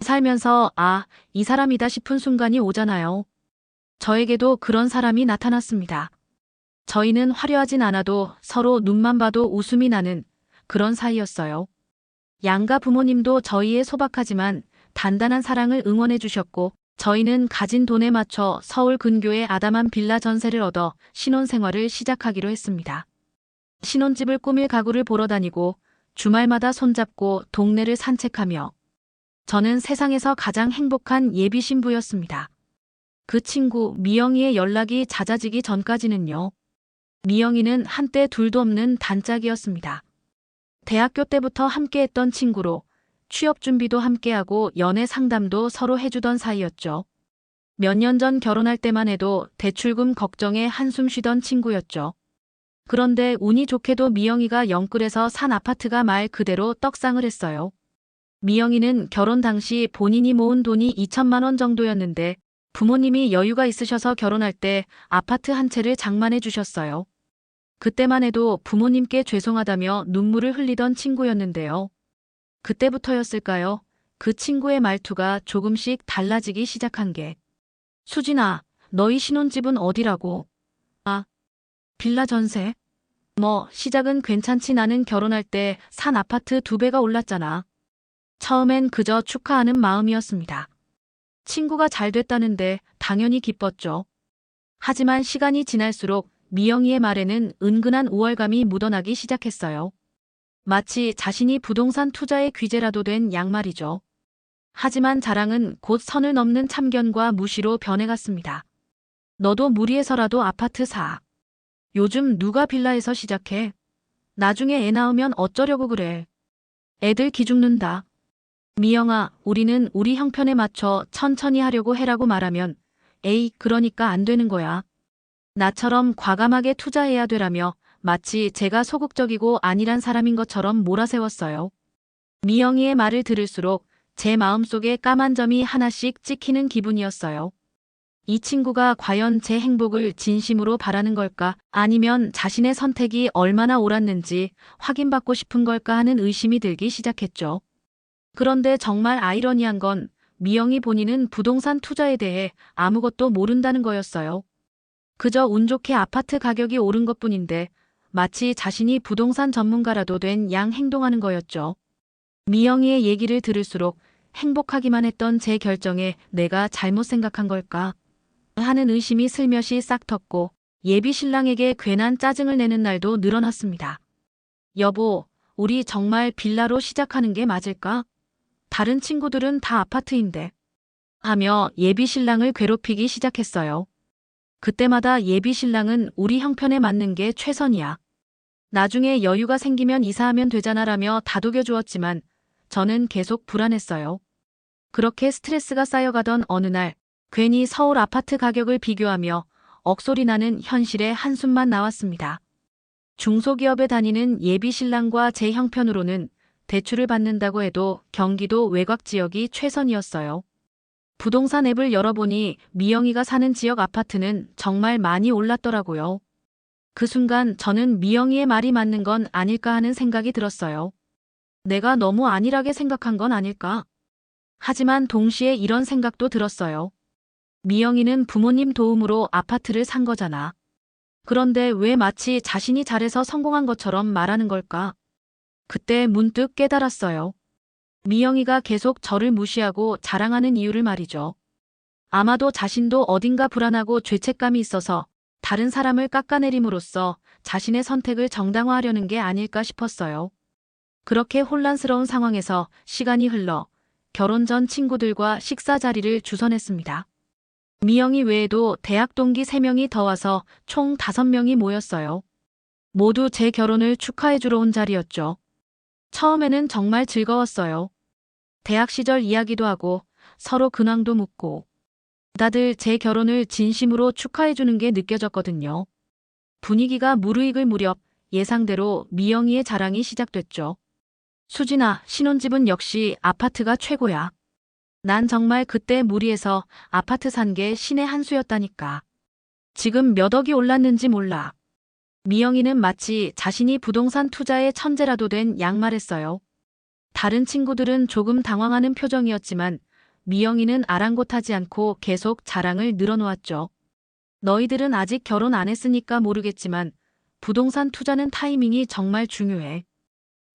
살면서 이 사람이다 싶은 순간이 오잖아요. 저에게도 그런 사람이 나타났습니다. 저희는 화려하진 않아도 서로 눈만 봐도 웃음이 나는 그런 사이였어요. 양가 부모님도 저희의 소박하지만 단단한 사랑을 응원해 주셨고, 저희는 가진 돈에 맞춰 서울 근교의 아담한 빌라 전세를 얻어 신혼생활을 시작하기로 했습니다. 신혼집을 꾸밀 가구를 보러 다니고 주말마다 손잡고 동네를 산책하며 저는 세상에서 가장 행복한 예비 신부였습니다. 그 친구 미영이의 연락이 잦아지기 전까지는요. 미영이는 한때 둘도 없는 단짝이었습니다. 대학교 때부터 함께했던 친구로 취업 준비도 함께하고 연애 상담도 서로 해주던 사이였죠. 몇 년 전 결혼할 때만 해도 대출금 걱정에 한숨 쉬던 친구였죠. 그런데 운이 좋게도 미영이가 영끌에서 산 아파트가 말 그대로 떡상을 했어요. 미영이는 결혼 당시 본인이 모은 돈이 2천만 원 정도였는데 부모님이 여유가 있으셔서 결혼할 때 아파트 한 채를 장만해 주셨어요. 그때만 해도 부모님께 죄송하다며 눈물을 흘리던 친구였는데요. 그때부터였을까요? 그 친구의 말투가 조금씩 달라지기 시작한 게. 수진아, 너희 신혼집은 어디라고? 빌라 전세? 시작은 괜찮지. 나는 결혼할 때 산 아파트 2배가 올랐잖아. 처음엔 그저 축하하는 마음이었습니다. 친구가 잘 됐다는데 당연히 기뻤죠. 하지만 시간이 지날수록 미영이의 말에는 은근한 우월감이 묻어나기 시작했어요. 마치 자신이 부동산 투자의 귀재라도 된 양말이죠. 하지만 자랑은 곧 선을 넘는 참견과 무시로 변해갔습니다. 너도 무리해서라도 아파트 사. 요즘 누가 빌라에서 시작해? 나중에 애 낳으면 어쩌려고 그래. 애들 기죽는다. 미영아, 우리는 우리 형편에 맞춰 천천히 하려고 해라고 말하면 에이, 그러니까 안 되는 거야. 나처럼 과감하게 투자해야 되라며 마치 제가 소극적이고 안일한 사람인 것처럼 몰아세웠어요. 미영이의 말을 들을수록 제 마음속에 까만 점이 하나씩 찍히는 기분이었어요. 이 친구가 과연 제 행복을 진심으로 바라는 걸까? 아니면 자신의 선택이 얼마나 옳았는지 확인받고 싶은 걸까 하는 의심이 들기 시작했죠. 그런데 정말 아이러니한 건 미영이 본인은 부동산 투자에 대해 아무것도 모른다는 거였어요. 그저 운 좋게 아파트 가격이 오른 것뿐인데 마치 자신이 부동산 전문가라도 된 양 행동하는 거였죠. 미영이의 얘기를 들을수록 행복하기만 했던 제 결정에 내가 잘못 생각한 걸까 하는 의심이 슬며시 싹 텄고 예비 신랑에게 괜한 짜증을 내는 날도 늘어났습니다. 여보, 우리 정말 빌라로 시작하는 게 맞을까? 다른 친구들은 다 아파트인데. 하며 예비 신랑을 괴롭히기 시작했어요. 그때마다 예비 신랑은 우리 형편에 맞는 게 최선이야. 나중에 여유가 생기면 이사하면 되잖아라며 다독여 주었지만 저는 계속 불안했어요. 그렇게 스트레스가 쌓여가던 어느 날 괜히 서울 아파트 가격을 비교하며 억소리 나는 현실에 한숨만 나왔습니다. 중소기업에 다니는 예비 신랑과 제 형편으로는 대출을 받는다고 해도 경기도 외곽 지역이 최선이었어요. 부동산 앱을 열어보니 미영이가 사는 지역 아파트는 정말 많이 올랐더라고요. 그 순간 저는 미영이의 말이 맞는 건 아닐까 하는 생각이 들었어요. 내가 너무 안일하게 생각한 건 아닐까? 하지만 동시에 이런 생각도 들었어요. 미영이는 부모님 도움으로 아파트를 산 거잖아. 그런데 왜 마치 자신이 잘해서 성공한 것처럼 말하는 걸까? 그때 문득 깨달았어요. 미영이가 계속 저를 무시하고 자랑하는 이유를 말이죠. 아마도 자신도 어딘가 불안하고 죄책감이 있어서 다른 사람을 깎아내림으로써 자신의 선택을 정당화하려는 게 아닐까 싶었어요. 그렇게 혼란스러운 상황에서 시간이 흘러 결혼 전 친구들과 식사 자리를 주선했습니다. 미영이 외에도 대학 동기 3명이 더 와서 총 5명이 모였어요. 모두 제 결혼을 축하해주러 온 자리였죠. 처음에는 정말 즐거웠어요. 대학 시절 이야기도 하고 서로 근황도 묻고 다들 제 결혼을 진심으로 축하해주는 게 느껴졌거든요. 분위기가 무르익을 무렵 예상대로 미영이의 자랑이 시작됐죠. 수진아, 신혼집은 역시 아파트가 최고야. 난 정말 그때 무리해서 아파트 산 게 신의 한 수였다니까. 지금 몇 억이 올랐는지 몰라. 미영이는 마치 자신이 부동산 투자의 천재라도 된 양 말했어요. 다른 친구들은 조금 당황하는 표정이었지만 미영이는 아랑곳하지 않고 계속 자랑을 늘어놓았죠. 너희들은 아직 결혼 안 했으니까 모르겠지만 부동산 투자는 타이밍이 정말 중요해.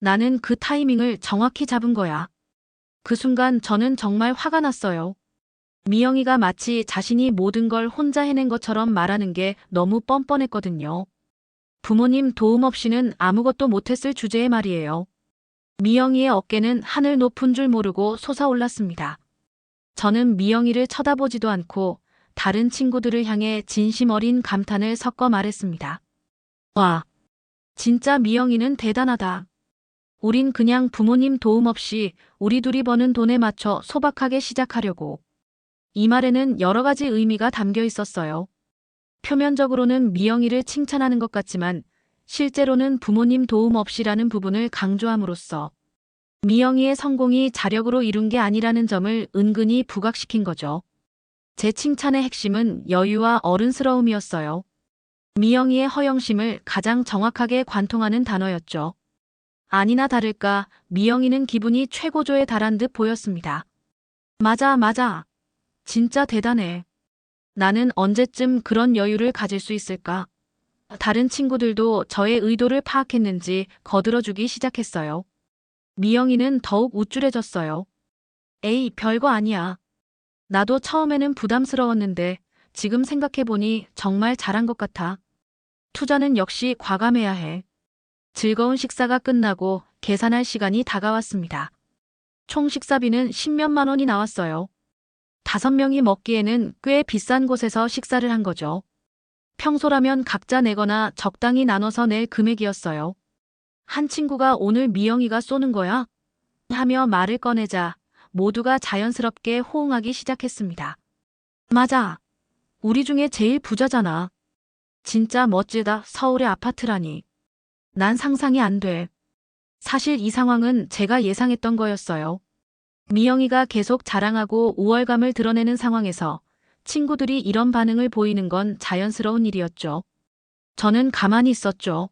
나는 그 타이밍을 정확히 잡은 거야. 그 순간 저는 정말 화가 났어요. 미영이가 마치 자신이 모든 걸 혼자 해낸 것처럼 말하는 게 너무 뻔뻔했거든요. 부모님 도움 없이는 아무것도 못했을 주제의 말이에요. 미영이의 어깨는 하늘 높은 줄 모르고 솟아올랐습니다. 저는 미영이를 쳐다보지도 않고 다른 친구들을 향해 진심 어린 감탄을 섞어 말했습니다. 와, 진짜 미영이는 대단하다. 우린 그냥 부모님 도움 없이 우리 둘이 버는 돈에 맞춰 소박하게 시작하려고. 이 말에는 여러 가지 의미가 담겨 있었어요. 표면적으로는 미영이를 칭찬하는 것 같지만 실제로는 부모님 도움 없이라는 부분을 강조함으로써 미영이의 성공이 자력으로 이룬 게 아니라는 점을 은근히 부각시킨 거죠. 제 칭찬의 핵심은 여유와 어른스러움이었어요. 미영이의 허영심을 가장 정확하게 관통하는 단어였죠. 아니나 다를까 미영이는 기분이 최고조에 달한 듯 보였습니다. 맞아, 맞아. 진짜 대단해. 나는 언제쯤 그런 여유를 가질 수 있을까? 다른 친구들도 저의 의도를 파악했는지 거들어주기 시작했어요. 미영이는 더욱 우쭐해졌어요. 에이, 별거 아니야. 나도 처음에는 부담스러웠는데 지금 생각해보니 정말 잘한 것 같아. 투자는 역시 과감해야 해. 즐거운 식사가 끝나고 계산할 시간이 다가왔습니다. 총 식사비는 10몇만 원이 나왔어요. 5명이 먹기에는 꽤 비싼 곳에서 식사를 한 거죠. 평소라면 각자 내거나 적당히 나눠서 낼 금액이었어요. 한 친구가 오늘 미영이가 쏘는 거야? 하며 말을 꺼내자 모두가 자연스럽게 호응하기 시작했습니다. 맞아. 우리 중에 제일 부자잖아. 진짜 멋지다. 서울의 아파트라니. 난 상상이 안 돼. 사실 이 상황은 제가 예상했던 거였어요. 미영이가 계속 자랑하고 우월감을 드러내는 상황에서 친구들이 이런 반응을 보이는 건 자연스러운 일이었죠. 저는 가만히 있었죠.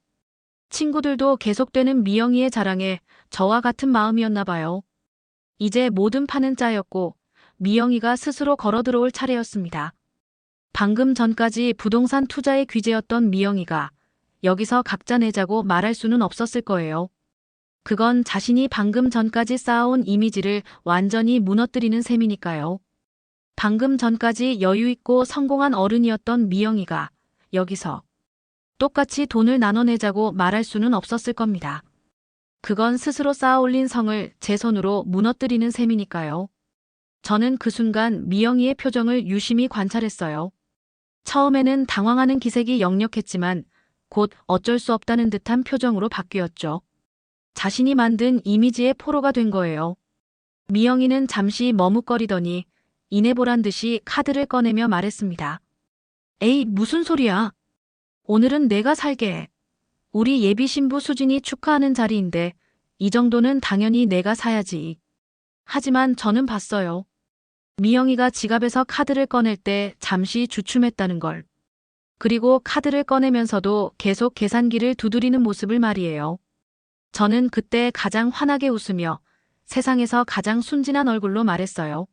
친구들도 계속되는 미영이의 자랑에 저와 같은 마음이었나 봐요. 이제 모든 판은 짜였고 미영이가 스스로 걸어 들어올 차례였습니다. 방금 전까지 부동산 투자의 귀재였던 미영이가 여기서 각자 내자고 말할 수는 없었을 거예요. 그건 자신이 방금 전까지 쌓아온 이미지를 완전히 무너뜨리는 셈이니까요. 방금 전까지 여유 있고 성공한 어른이었던 미영이가 여기서 똑같이 돈을 나눠내자고 말할 수는 없었을 겁니다. 그건 스스로 쌓아올린 성을 제 손으로 무너뜨리는 셈이니까요. 저는 그 순간 미영이의 표정을 유심히 관찰했어요. 처음에는 당황하는 기색이 역력했지만 곧 어쩔 수 없다는 듯한 표정으로 바뀌었죠. 자신이 만든 이미지의 포로가 된 거예요. 미영이는 잠시 머뭇거리더니 이내 보란 듯이 카드를 꺼내며 말했습니다. 에이, 무슨 소리야. 오늘은 내가 살게 해. 우리 예비 신부 수진이 축하하는 자리인데 이 정도는 당연히 내가 사야지. 하지만 저는 봤어요. 미영이가 지갑에서 카드를 꺼낼 때 잠시 주춤했다는 걸. 그리고 카드를 꺼내면서도 계속 계산기를 두드리는 모습을 말이에요. 저는 그때 가장 환하게 웃으며 세상에서 가장 순진한 얼굴로 말했어요.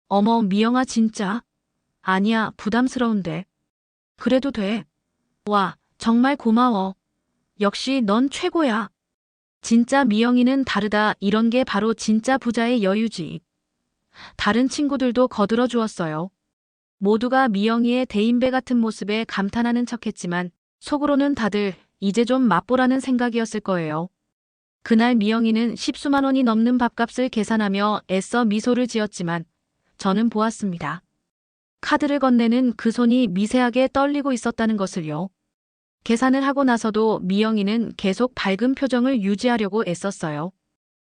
어머, 미영아 진짜? 아니야, 부담스러운데. 그래도 돼. 와, 정말 고마워. 역시 넌 최고야. 진짜 미영이는 다르다. 이런 게 바로 진짜 부자의 여유지. 다른 친구들도 거들어 주었어요. 모두가 미영이의 대인배 같은 모습에 감탄하는 척했지만 속으로는 다들 이제 좀 맛보라는 생각이었을 거예요. 그날 미영이는 십수만 원이 넘는 밥값을 계산하며 애써 미소를 지었지만 저는 보았습니다. 카드를 건네는 그 손이 미세하게 떨리고 있었다는 것을요. 계산을 하고 나서도 미영이는 계속 밝은 표정을 유지하려고 애썼어요.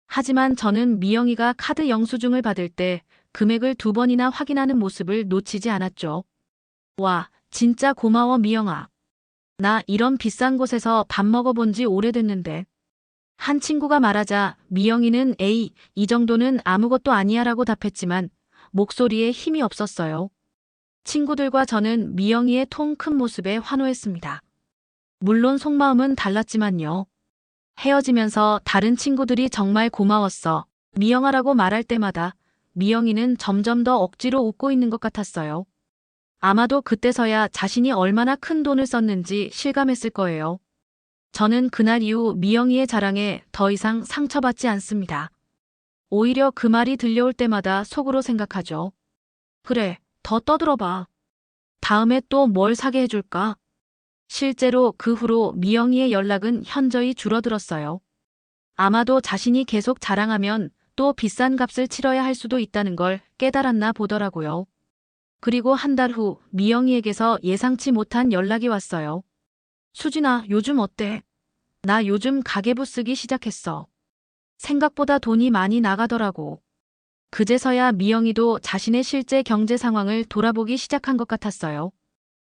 하지만 저는 미영이가 카드 영수증을 받을 때 금액을 2번이나 확인하는 모습을 놓치지 않았죠. 와, 진짜 고마워 미영아. 나 이런 비싼 곳에서 밥 먹어본 지 오래됐는데. 한 친구가 말하자 미영이는 에이, 이 정도는 아무것도 아니야 라고 답했지만 목소리에 힘이 없었어요. 친구들과 저는 미영이의 통 큰 모습에 환호했습니다. 물론 속마음은 달랐지만요. 헤어지면서 다른 친구들이 정말 고마웠어. 미영아라고 말할 때마다 미영이는 점점 더 억지로 웃고 있는 것 같았어요. 아마도 그때서야 자신이 얼마나 큰 돈을 썼는지 실감했을 거예요. 저는 그날 이후 미영이의 자랑에 더 이상 상처받지 않습니다. 오히려 그 말이 들려올 때마다 속으로 생각하죠. 그래, 더 떠들어봐. 다음에 또 뭘 사게 해줄까? 실제로 그 후로 미영이의 연락은 현저히 줄어들었어요. 아마도 자신이 계속 자랑하면 또 비싼 값을 치러야 할 수도 있다는 걸 깨달았나 보더라고요. 그리고 한 달 후 미영이에게서 예상치 못한 연락이 왔어요. 수진아, 요즘 어때? 나 요즘 가계부 쓰기 시작했어. 생각보다 돈이 많이 나가더라고. 그제서야 미영이도 자신의 실제 경제 상황을 돌아보기 시작한 것 같았어요.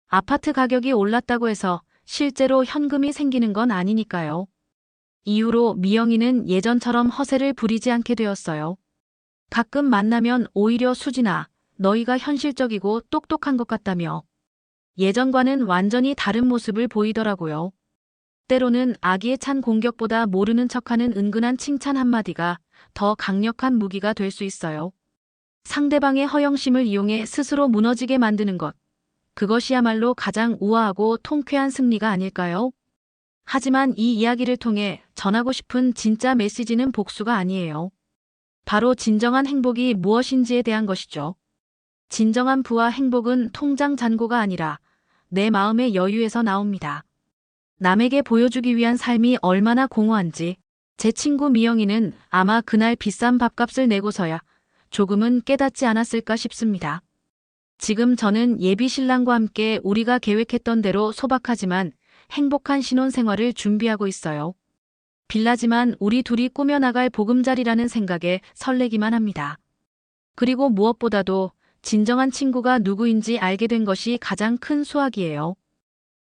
아파트 가격이 올랐다고 해서 실제로 현금이 생기는 건 아니니까요. 이후로 미영이는 예전처럼 허세를 부리지 않게 되었어요. 가끔 만나면 오히려 수진아, 너희가 현실적이고 똑똑한 것 같다며. 예전과는 완전히 다른 모습을 보이더라고요. 때로는 아기에 찬 공격보다 모르는 척하는 은근한 칭찬 한마디가 더 강력한 무기가 될 수 있어요. 상대방의 허영심을 이용해 스스로 무너지게 만드는 것. 그것이야말로 가장 우아하고 통쾌한 승리가 아닐까요? 하지만 이 이야기를 통해 전하고 싶은 진짜 메시지는 복수가 아니에요. 바로 진정한 행복이 무엇인지에 대한 것이죠. 진정한 부와 행복은 통장 잔고가 아니라 내 마음의 여유에서 나옵니다. 남에게 보여주기 위한 삶이 얼마나 공허한지 제 친구 미영이는 아마 그날 비싼 밥값을 내고서야 조금은 깨닫지 않았을까 싶습니다. 지금 저는 예비 신랑과 함께 우리가 계획했던 대로 소박하지만 행복한 신혼생활을 준비하고 있어요. 빌라지만 우리 둘이 꾸며나갈 보금자리라는 생각에 설레기만 합니다. 그리고 무엇보다도 진정한 친구가 누구인지 알게 된 것이 가장 큰 수확이에요.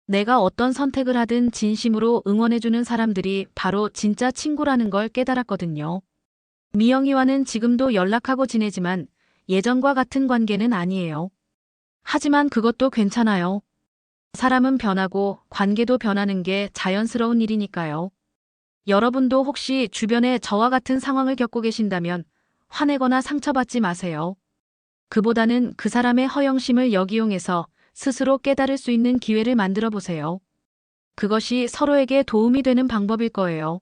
내가 어떤 선택을 하든 진심으로 응원해주는 사람들이 바로 진짜 친구라는 걸 깨달았거든요. 미영이와는 지금도 연락하고 지내지만 예전과 같은 관계는 아니에요. 하지만 그것도 괜찮아요. 사람은 변하고 관계도 변하는 게 자연스러운 일이니까요. 여러분도 혹시 주변에 저와 같은 상황을 겪고 계신다면 화내거나 상처받지 마세요. 그보다는 그 사람의 허영심을 역이용해서 스스로 깨달을 수 있는 기회를 만들어 보세요. 그것이 서로에게 도움이 되는 방법일 거예요.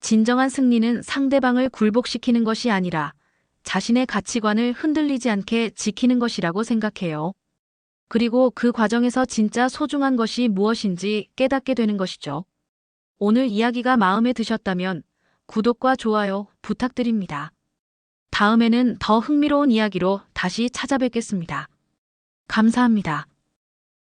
진정한 승리는 상대방을 굴복시키는 것이 아니라 자신의 가치관을 흔들리지 않게 지키는 것이라고 생각해요. 그리고 그 과정에서 진짜 소중한 것이 무엇인지 깨닫게 되는 것이죠. 오늘 이야기가 마음에 드셨다면 구독과 좋아요 부탁드립니다. 다음에는 더 흥미로운 이야기로 다시 찾아뵙겠습니다. 감사합니다.